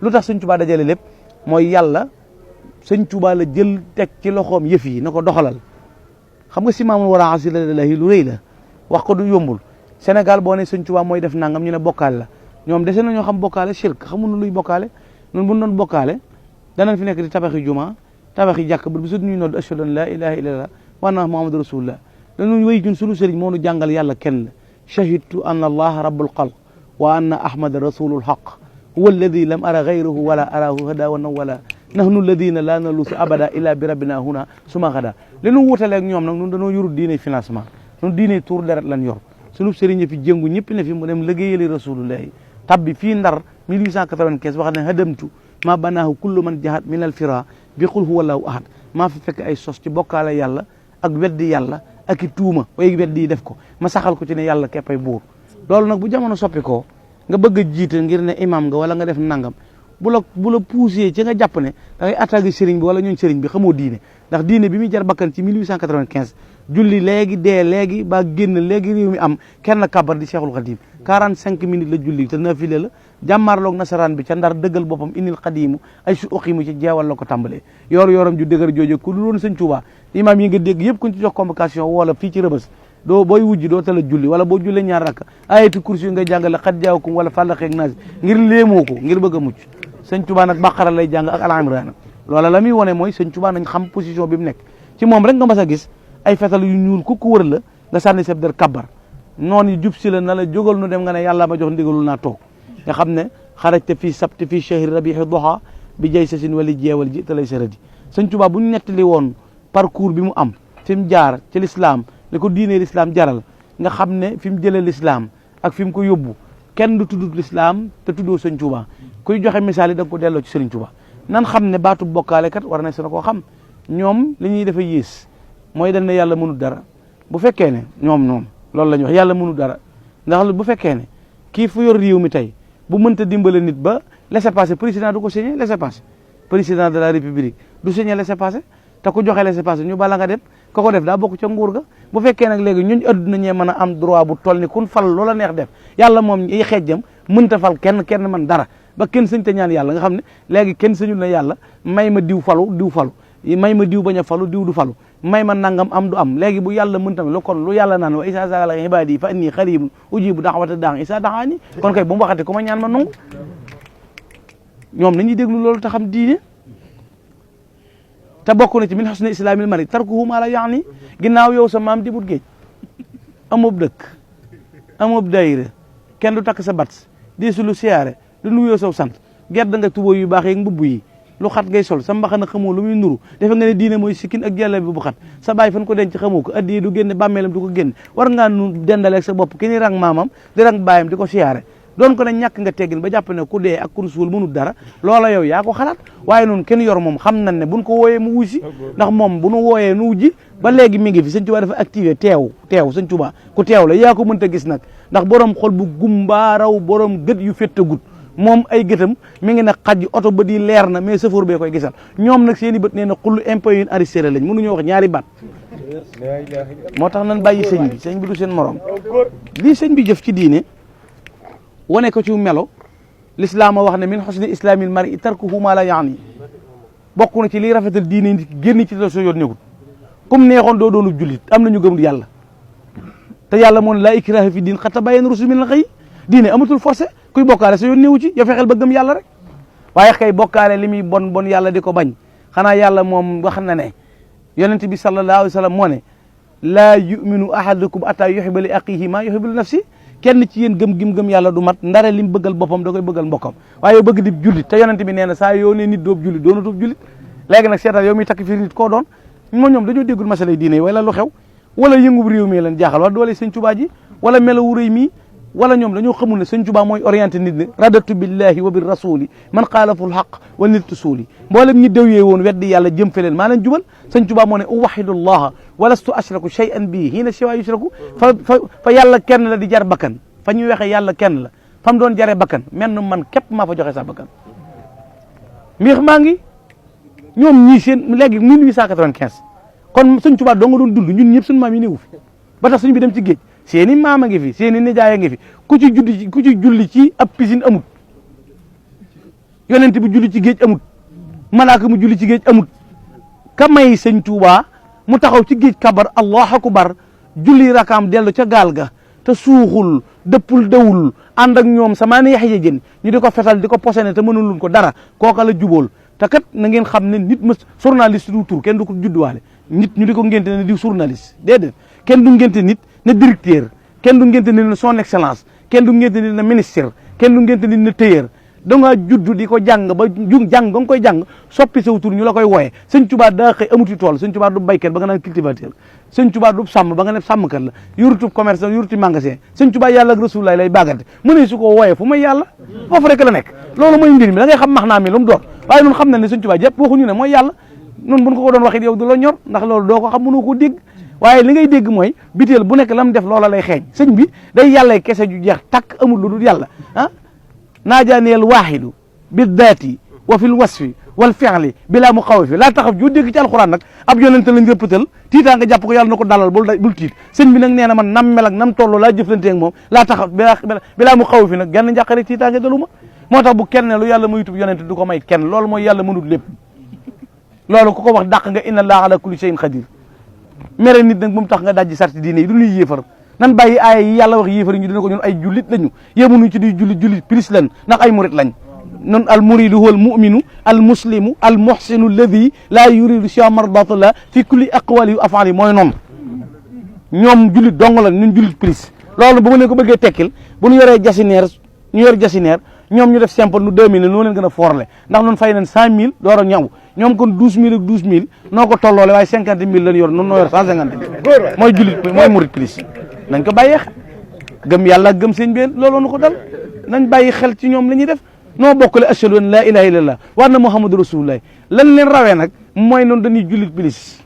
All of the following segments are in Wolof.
lu tax sëñ Tuubaa dajale lépp mooy yàlla sëñ Tuubaa la jël teg ci loxoom yëf yi na ko doxalal xam nga si maamul wara asilalahi lu rëy la wax ko du yombul Sénégal boo ne sëñ Tuubaa mooy def nangam ñu ne bokkaale la ñoom dese nañoo xam bokkaale shirk xamuñu luy bokkaale ñun bu ñu doon bokkaale danañ fi nekk di tabaxi juma tabaxi jàkk ba bisu ñuy nodd ashhadu an la ilaha illallah wa anna muhammadu rasulullah dañu wéy ñun sunu sëriñ moo nu jàngal yàlla kenn la shahidtu anna allaha rabbul xalq wa anna ahmada rasulul haq huwa alladi lam ara gayruhu wala arahu hada wa nawala nahnu alladina la nalusu abada illa bi rabbina huna suma xada li nu wutaleeg ñoom nag ñun dañoo yorul diine financement ñun diine tour deret lan yor sunu sëriñ fi jëngu ñëpp ne fi mu dem liggéeyali rasulullahi tabbi fii Ndar 1895 wax ne hadamtu ma banaahu kullu man jahat min al fira bi qul huwa allahu ahad maa fi fekk ay sos ci bokkaale yàlla ak weddi yàlla ak i tuuma way weddi yi def ko ma saxal ko ci ne yàlla keppay buur loolu nag bu jamono soppi ko nga bëgg a jiite ngir ne imam nga wala nga def nangam bu la poussé ci nga jàpp ne da ngay attaqué sëriñ bi wala ñooñ sëriñ bi xamoo diine ndax diine bi muy jar bakkan ci 1895 julli léegi dee léegi ba génn léegi réew mi am kenn kabar di Cheikhul Khadim 45 minutes la julli te nafile la jàmmaarloog nasaraan bi ca Ndar dëggal boppam inil xadimu ay su uqimu ci jeewal la ko tàmbalee yoram ju dëgër jooju ku dul woon sëñ Tuubaa imam yi nga dégg yëpp kuñ ci jox convocation wala fii ci Rëbës doo booy wujji doo tala julli wala boo jullee ñaar rakk ayatu kursi nga jàngale xat jaawakum wala fàllaxeeg naas ngir léemoo ko ngir bëgg a mucc sëñ Tuubaa nag Baqara lay jàng ak Al Imraan loola la muy wone mooy sëñ Tuubaa nañ xam position bi mu nekk ci moom rek nga mas a gis ay fetal yu ñuul ku wër la nga sànni seb der kabbar noonu yi jub si la na la jógal nu dem nga ne yàlla ma jox ndigalul naa toog nga xam ne xarajte fii sabti fii shahri rabihi duha bi jay sa sin wali jeewal ji te lay saradi sëñ Tuubaa bu ñu nettali woon parcours bi mu am fi mu jaar ci l'islam li ko diine l'islam jaral nga xam ne fi mu jëlee l'islam ak fi mu ko yóbbu kenn du tudd l'islam te tuddoo sëñ Tuubaa kuy joxe misaal yi da nga ko delloo ci sëriñ Tuubaa nan xam ne baatu bokkaale kat war na seen koo xam ñoom li ñuy defa yées mooy dañ ne yàlla mënul dara bu fekkee ne ñoom loolu la ñu wax yàlla mënul dara ndax bu fekkee ne kii fu yor réew mi tey bu mënta dimbale nit ba laissez-passer président du ko signé laissez-passer président de la république du signé laissez-passer te ku joxe laissez-passer ñu bala nga dem ka ko def daa bokk ca nguur ga bu fekkee nag léegi ñun adduna ñee mën a am droit bu toll ni kun fal loola neex def yàlla moom yi xeejjam mënta fal kenn man dara ba kenn sëñ te ñaan yàlla nga xam ne léegi kenn sëñul na yàlla may ma diw falu may ma diw bañ a falu diw du falu may ma nangam am du am léegi bu yàlla mën tamit lu kon lu yàlla naan wa isa sa'alaka ibadi fa inni qaribun ujibu da'wata da'i isa da'ani kon kay bu mu waxati ku ma ñaan ma nangu ñoom nañuy déglu loolu te xam diine te bokk na ci min husni islamil mari tarkuhu ma la yaani ginnaaw yow sa maam dibut géej amub dëkk amub dayre kenn du takk sa bat di su lu siyaare du nuyoo saw sant gedd nga tubóo yu baax yeeg mbubb yi lu xat ngay sol sa mbaxana xamoo lu muy nuru defe nga ne diine mooy sikkin ak jàllabi bu xat sa baay fan ko denc xamoo ko addiye du génne bàmmeelam du ko génne war ngaa nu dendaleeg sa bopp ki ni rang maamam di rang baayam di ko siyaare doon ko ne ñàkk nga teggin ba jàpp ne ku dee ak ku suul mënul dara loola yow yaa ko xalaat waaye noonu kenn yor moom xam nañ ne buñ ko wooyee mu wuy si ndax moom bu nu wooyee nu wujji ba léegi mi ngi fi sëñ Tuubaa dafa activé teew sëñ Tuubaa ku teew la yaa ko mënta gis nag ndax borom xol bu gumbaaraw borom gët yu fettagut moom ay gëtam mi ngi ne xaj oto ba di leer na mais chauffeur bee koy gisal ñoom nag seen i bët nee na xullu impôt yu arrêté lañ mënuñoo wax ñaari baat moo tax nañ bàyyi sëñ bi du seen morom lii sëñ bi jëf ci diine wane ko ci melo l'islam a wax ne min husni islamil mar'i tarkuhu ma la yaani bokk na ci liy rafetal diine nit génn ci la soo yoon nekkul comme neexoon doo doonu jullit am nañu gëm yàlla te yàlla moo ne laa ikraha fi diin qad tabayyana rushdu minal ghayy diine amatul forcé kuy bokkaale sa yoon néewu ci yow fexeel ba gëm yàlla rek waaye kay bokkaale li muy bon yàlla di ko bañ xanaa yàlla moom wax na ne yonent bi sallallahu alayhi wa sallam moo ne laa yuminu ahadukum ataa yuhibba li aqihi ma yuhibbu li nafsi kenn ci yéen gëm yàlla du mat ndare lim bëggal boppam da koy bëggal mbokkam waaye bëgg di jullit te yonent bi nee na saa yoo ne nit doob jullit doonatoob jullit léegi nag seetal yow mi takk fii nit koo doon ñoom dañoo déggul masalay diine yi wala lu xew wala yëngub réew mi leen jaaxal wala doole sëñ Tuubaa ji wala melawu rëy mii wala ñoom dañoo xamul ne sëñ Tuubaa mooy orienté nit ñi radatu billahi wa bir rasuli man xaalaful xaq wa nittu suuli mboolem ñi déwyee woon weddi yàlla jëm feleen maa leen jubal sëñ Tuubaa moo ne uwahidullaha walastu ashraku shay'an bii hiina siwa yushraku fa yàlla kenn la di jar bakkan fa ñuy waxee yàlla kenn la fa mu doon jaree bakkan menn man képp maa fa joxe sa bakkan mbiix maa ngi ñoom ñii seen léegi 1895 kon sëñ Tuubaa doo nga doon dund ñun ñëpp suñu maam yi néewu fi ba tax suñu bi dem ci géej seeni maama ngi fi seeni nijaay ngi fi ku ci julli ci ab piscine amut yonent bi julli ci géej amut malaaka mu julli ci géej amut ka may sëñ Tuubaa mu taxaw ci géej kabar allahu akbar julli rakaam dellu ca gaal ga te suuxul dëppul dawul ànd ak ñoom sama ne yax jën ñu di ko fetal di ko posene te mënuluñ ko dara kooka la jubóol te kat na ngeen xam ne nit ma journaliste du tur kenn du ko judduwaale nit ñu di ko ngénte ne di journaliste déedéet kenn du ngénte nit ne directeur kenn du ngénte nit ne son excellence kenn du ngénte nit ne ministre kenn du ngénte nit ne tailleur da ngaa juddu di ko jàng ba jàng nga koy jàng soppi saw tur ñu la koy wooye sëñ Tuubaa daa xëy amuti tool sëñ Tuubaa du baykat ba nga naan cultivateur sëñ Tuubaa du sàmm ba nga ne sàmmkat la yorutub commerce yoruti magasin sëñ Tuubaa yàlla ak Rasulullaah lay bàggante mu ne su ko wooyee fu may yàlla foofu rek la nekk loolu mooy mbir mi da ngay xam max naa mi lu mu doon waaye nun xam na ne sëñ Tuubaa jëpp waxuñu ne mooy yàlla nun buñ ko doon waxit yow du la ñor ndax loolu doo ko xam mënoo ko dégg waaye li ngay dégg mooy biteel bu nekk lam def loola lay xeeñ sëñ bi day yàlla kese ju jeex takk amul lu dul yàlla ah naajaaneel waaxidu bi daati wa fil wasfi wal fi'li bilaa mu xaw fi laa taxaf joo dégg ci alxuraan nag ab yonente lañ rëppatal tiitaa nga jàpp ko yàlla na ko dalal bul tiit sëñ bi nag nee na man nam mel ak nam toll laa jëflante ak moom laa taxaf bilaa mu xaw fi nag genn njàqare tiitaa nga daluma moo tax bu kenn lu yàlla mayutub yonente du ko may kenn loolu mooy yàlla mënut lépp loolu ku ko wax dàq nga inna allaha ala kulli shay'in qadir mere nit nag bu mu tax nga dajji sarti diine yi du ñuy yéefar nan bàyyi aaya yi yàlla wax yéefar yi ñu dina ko ñun ay jullit lañu yemunuñ ci di jullit plus lan ndax ay murit lañ non al muridu huwa al muminu al muslimu al muhsinu alladi laa yuridu siwa mardatallah fi kulli aqwali wa afali mooy noonu ñoom jullit dong la ñun jullit plus loolu bu ma leen ko bëggee tekkil bu ñu yoree jasineer ñu yor jasineer ñoom ñu def simple nu 2000 noo leen gën a forle ndax noonu fay nañ 100000 door a ñaw ñoom kon 12000 ak 12000 noo ko tolloole waaye 50000 lañ yor noonu noo yor 150 mooy jullit mooy murit plus nañ ko bàyyee xel gëm yàlla gëm sëñ bi looloo nu ko dal nañ bàyyi xel ci ñoom la ñuy def noo bokkale ashhadu an laa ilaha illallah wa anna muhammadu rasulullah lan leen rawee nag mooy noonu dañuy jullit plus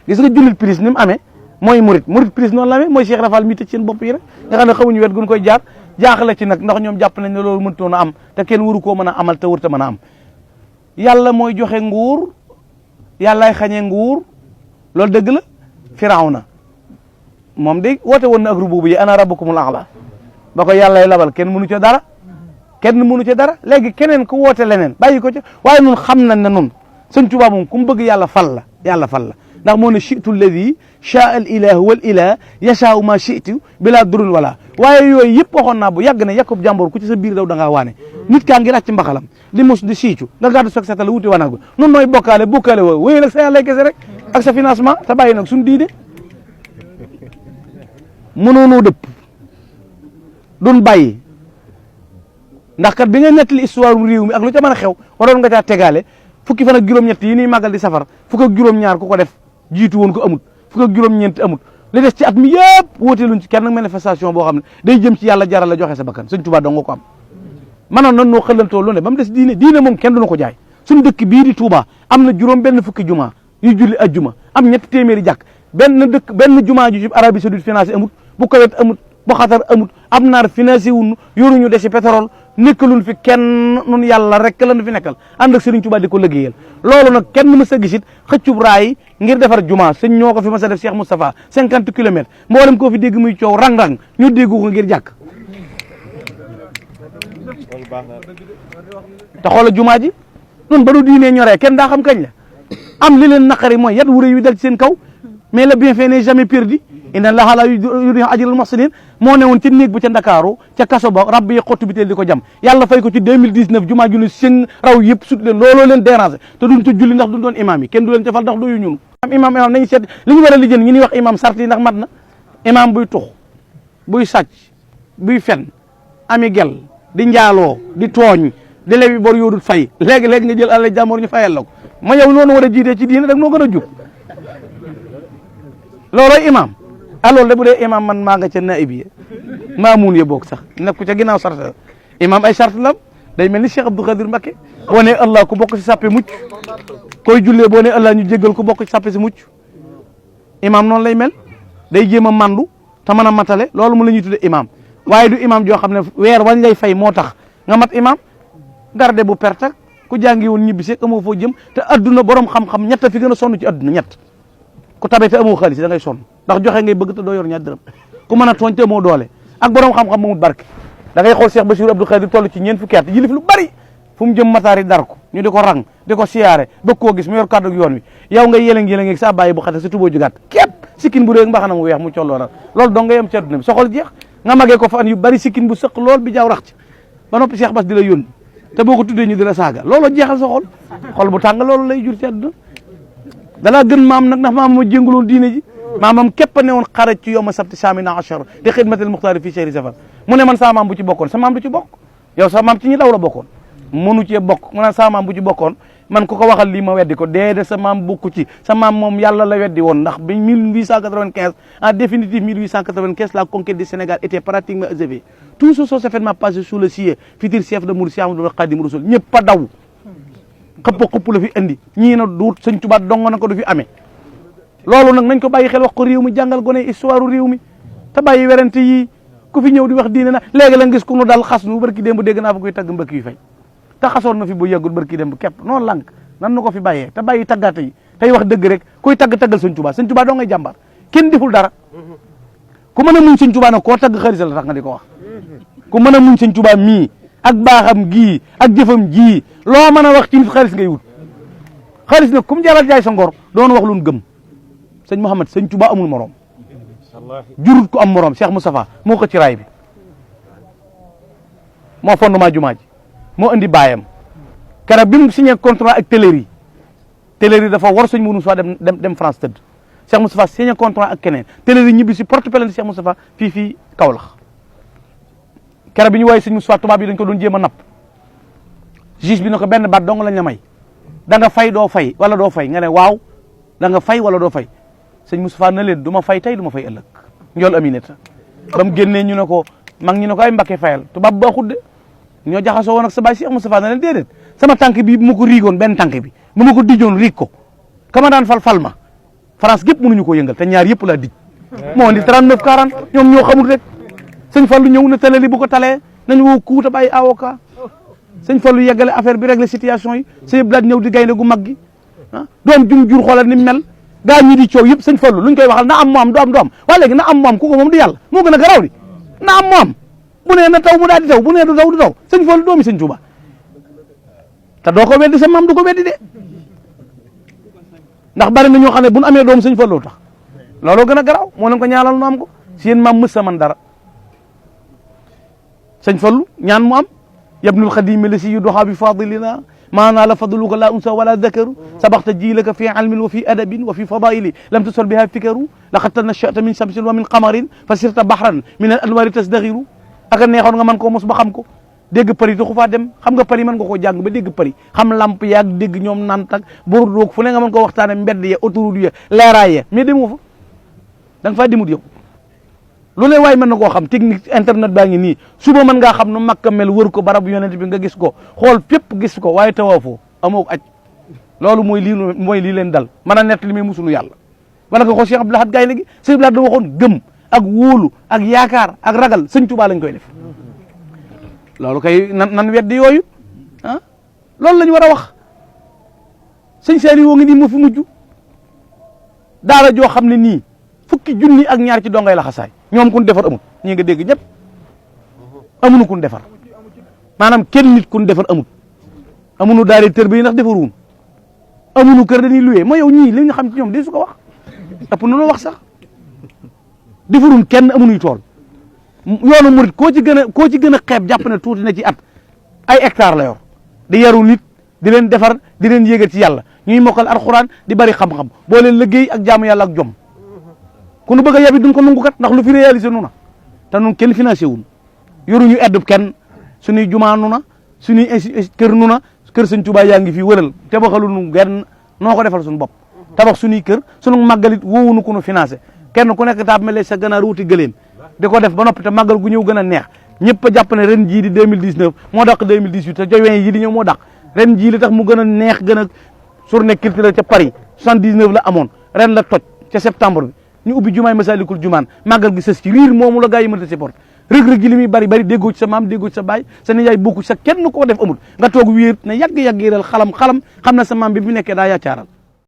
gis nga jullit plus ni mu amee mooy murit plus noonu la amee mooy Cheikh Rafal mi tëj seen bopp yi rek nga xam ne xamuñu wet gun koy jaar jaaxle ci nag ndax ñoom jàpp nañ ne loolu mënutoon a am te kenn waru koo mën a amal te warut a mën a am yàlla mooy joxe nguur yàllaay xañee nguur loolu dëgg la Firawna moom de woote woon na ak rububu yi ana rabbukumul a'la ba ko yàllay labal kenn mënu ca dara kenn mënu ca dara léegi keneen ku woote leneen bàyyi ko ca waaye nun xam nañ ne nun sëñ Tuubaa moom ku mu bëgg yàlla fal la ndax moo ne chitu alladi chaa al ilahu wal ilah yashaau ma chitu bila durun wala waaye yooyu yëpp waxoon naa bu yàgg ne yakub jàmbor ku ci sa biir daw da ngaa waane nit kaa ngi ràcc mbaxalam di mus di siicu nga gàddu soog setala wuti wanaagu nun nooy bokkaale woo wéy nag sa yàlla kese rek ak sa financement te bàyyi nag suñu diine mënoonoo dëpp duñ bàyyi ndax kat bi nga nettali histoire réew mi ak lu ca mën a xew waroon nga caa tegaale fukki fan ak juróom-ñett yi ñuy màggal di safar fukk ak juróom-ñaar ku ko def jiitu woon ko amut fukk ak juróom-ñeent amut li des ci at mi yëpp wóoteeluñ ci kenn nag manifestation boo xam ne day jëm ci yàlla jaral la joxe sa bakkan sëñ Touba dong nga ko am manoon nan noo xëlantoo lu ne ba mu des diine moom kenn duñu ko jaay suñu dëkk bii di Touba am na juróom benn fukki juma yu julli ajjuma am ñetti téeméeri jàkk benn juma ju ci Arabie Saoudite financé amut bu Koweït amut bu Xatar amut am naar financé wuñu yoruñu desi pétrole nekkaluñ fi kenn nun yàlla rek lañu fi nekkal ànd ak Serigne Touba di ko liggéeyal loolu nag kenn mës a gisit xëccub raay ngir defar juma sëñ ñoo ko fi mës a def Cheikh Moustapha 50 kilomètres mboolem koo fi dégg muy coow rang-rang ñu déggu ko ngir jàkk te xoola jumaa ji nun ba nu diinee ñoree kenn daa xam kañ la am li leen naqari mooy yat wuré yu dal ci seen kaw mais le bienfait n'est jamais perdu inna allaha la yudi'u ajral muhsinin moo ne woon ci néeg ba ca Ndakaaru ca kaso ba rabbi yi xottu bi teel di ko jam yàlla fay ko ci 2019 jumaa ju ne seen raw yëpp sut leen looloo leen déranger te duñ ko julli ndax duñ doon imam yi kenn du leen defal ndax doyu ñun am imam nañu seet li ñu war a lijjën ñi ñuy wax imam sart yi ndax mat na imam buy tux buy sàcc buy fen ami gel di njaaloo di tooñ di lebi bor yoodut fay léegi-léegi nga jël àlla jàmmoor ñu fayal la ko ma yow noonu war a jiitee ci diine dag noo gën a jub loolooy imam loolu de bu dee imam man maa nga ca naib yi maamuun ye boog sax nekku ca ginnaaw sart imam ay sart lam day mel ni Cheikh Abdou Khadir Mbacké boo nee allah ku bokk ci sàppe mucc koy jullee boo nee allah ñu jéggal ku bokk ci sàppe si mucc imam noonu lay mel day jéem a mandu te mën a matale loolu mu la ñuy tudde imam waaye du imam joo xam ne weer wañ lay fay moo tax nga mat imam garde bu perte ku jàngi woon ñibbi see amoo foo jëm te adduna borom xam-xam ñett fi gën a sonn ci adduna ñett ku tabe te amoo xaalis da ngay sonn ndax joxe ngay bëgg te doo yor ñaar dërëm ku mën a tooñ te amoo doole ak borom xam-xam mamut barke da ngay xool Cheikh Bassirou Abdou Khadir toll ci ñeent fukki at yilif lu bari fu mu jëm mataari dar ko ñu di ko rang di ko siyaare bëgg koo gis mu yor kàddu yoon wi yow nga yëlëng-yëlëng sa bàyyi bu xate sa tuboo ju gàtt képp sikkin bu réeg mbaxana mu weex mu colloo la loolu dong nga yem ci àdduna bi soxol jeex nga magee ko fan yu bari sikkin bu sëq lool bi jaaw rax ci ba noppi Cheikh Bass di la yónni te boo ko tuddee ñu di la saaga loolu jeexal sa xol bu tàng loolu lay jur ci àdduna dalaa gën maam nag ndax maam ma jénguloon diine ji maamam képp a ne woon xaraj ci yowma sabti samina achar te xidmatil muxtaari fii chehri safar mu ne man sa maam bu ci bokkoon sa maam du ci bokk yow sa maam ci ñi daw la bokkoon mënu cee bokk mu naan sa maam bu ci bokkoon man ku ko waxal lii ma weddi ko déedéet sa maam bokku ci sa maam moom yàlla la weddi woon ndax bi 1895 en définitive 1895 la conquête du Sénégal était pratiquement achevée tout ce sont événements passés sous le ciel futur chef de Mouride Cheikh Ahmadou Khadim Rassoul ñëpp a daw xëpp la fi indi ñii na duut Sëñ Tuubaa dong na ko du fi amee loolu nag nañ ko bàyyi xel wax ko réew mi jàngal gone histoire réew mi te bàyyi werante yi ku fi ñëw di wax diine na léegi la gis ku nu dal xas nu barki démb dégg naa fa koy tagg mbëkk yu fay te xasoon na fi bu yàggul barki démb képp noonu lànk nan nu ko fi bàyyee te bàyyi taggaate yi tey wax dëgg rek kuy taggal Sëñ Tuubaa doo ngay jàmbar kenn deful dara ku mën a muñ Sëñ Tuubaa nag koo tagg xarit la tax nga di ko wax ku mën a muñ Sëñ Tuubaa mii ak baaxam gii ak jëfam jii loo mën a wax ci nit xaalis ngay wut xaalis nag comme jaral jaay sa ngor doon wax lu gëm sëñ Mouhamed Sëñ Tuubaa amul morom jurut ko am morom Cheikh Moustapha moo ko ci raay bi moo fondement jumaa ji moo indi baayam keroog bi mu signé contrat ak Téléri dafa war sëñ Moustapha dem France tëdd Cheikh Moustapha signé contrat ak keneen Téléri ñibbi si porte plainte Cheikh Moustapha fii Kaolack keroog bi ñu woowee sëñ Moustapha tubaab yi dañ ko doon jéem a napp juge bi ne ko benn baat dong lañ la may da nga fay doo fay wala doo fay nga ne waaw da nga fay wala doo fay sëñ Moustapha na leen du ma fay tey du ma fay ëllëg njool Aminata ba mu génnee ñu ne ko mag ñu ne ko ay Mbakke fayal tubaab baaxut de ñoo jaxasoo woon ak sa baay Cheikh Moustapha na leen déedéet sama tànk bi bu ma ko riigoon benn tànk bi bu ma ko dijoon riig ko kama daan fal ma France gépp mënuñu ko yëngal te ñaar yëpp laa dij moo indi 39 40 ñoom ñoo xamul rek sëñ Fallu ñëw na tale li bu ko talee nañ woo kuuta bàyyi avocat sëñ Fallu yeggale affaire bi régler situation yi sëñ Blaat ñëw di gaynde gu mag gi doom jum jur xoolal ni mel gaa ñi di coow yëpp sëñ Fallu luñ koy waxal na am mu am du am du am waaye léegi na am mu am ku ko moom du yàlla moo gën a garaaw di na am mu am bu nee na taw mu daal di taw bu nee du taw du taw sëñ Fallu doomi sëñ Tuuba te doo ko weddi sa maam du ko weddi de ndax bari na ñoo xam ne bu nu amee doom sëñ Fallu tax looloo gën a garaaw moo leen ko ñaanal nu am ko si yéen maam mës sa man dara sëñ Fallu ñaan mu am yabnul xadimi la si yu doxaa bi fadilina maanaa la fadluka la unsa wala dakaru sabaxta jiilaka fi ilmin wa fi adabin wa fi fadaili lam tusor biha fikaru laqad tanashata min shamsin wa min qamarin fa sirta bahran min al anwari tasdaxiru aka neexoon nga mën koo mos ba xam ko dégg përi taxu faa dem xam nga përi mën nga koo jàng ba dégg përi xam lamp yaag dégg ñoom nantak bordoog fu ne nga mën koo waxtaane mbedd ya autoroute ya leeraay ya mais demoo fa da nga faa demut yow lu ne waay mën na koo xam technique internet baa ngi nii suba mën ngaa xam nu Makka mel wër ko barab yonent bi nga gis ko xool fépp gis ko waaye tawaafoo amoo aj loolu mooy lii leen dal mën a nett li muy musulu yàlla wala nga xool Cheikh Abdou Lahad Gaynde gi Cheikh Abdou Lahad da waxoon gëm ak wóolu ak yaakaar ak ragal sëñ Tuubaa lañ koy def loolu kay nan weddi yooyu ah loolu lañ war a wax sëñ Saliou woo ngi nii moo fi mujj daara joo xam ne nii fukki junni ak ñaar ci dongay la xasaay ñoom kun defar amut ñi nga dégg ñëpp amuñu kun defar maanaam kenn nit kun defar amut amuñu daari tër bi ndax defaruwun amuñu kër dañuy luwee ma yow ñii li nga xam ci ñoom di su ko wax ëpp na loo wax sax defarun kenn amuñuy tool yoonu murit koo ci gën a xeeb jàpp ne tuuti na ci at ay hectare la yor di yaru nit di leen defar di leen yéegal ci yàlla ñuy mokkal alxuraan di bari xam-xam boo leen liggéey ak jaamu yàlla ak jom ku nu bëgg a yabi duñ ko nungu kat ndax lu fi réalisé nu na te nun kenn financé wun yoruñu eddub kenn suñuy jumaa nu na suñuy kër nu na kër sëñ Tuubaa yaa ngi fii wëral tabaxalu nu genn noo ko defal suñu bopp tabax suñuy kër suñu màggalit woowunu ku nu financé kenn ku nekk taab mele sa ganaar wuti gëléem di ko def ba noppi te màggal gu ñëw gën a neex ñëpp a jàpp ne ren jii di 2019 moo dàq 2018 te jowen yi di ñëw moo dàq ren jii li tax mu gën a neex gën a journée culturelle ca Paris 79 la amoon ren la toj ca septembre bi ñu ubbi jumaay Masalikul Jumaan màggal gi sës ci riir moomu la gaa yi mënta supporté rëg-rëg gi li muy bari bari déggoo ci sa maam déggoo ci sa baay sa nijaay bokku sa kenn koo def amul nga toog wéer ne yàgg-yàgg yéeral xalam xam na sa maam bi bu nekkee daa yaacaaral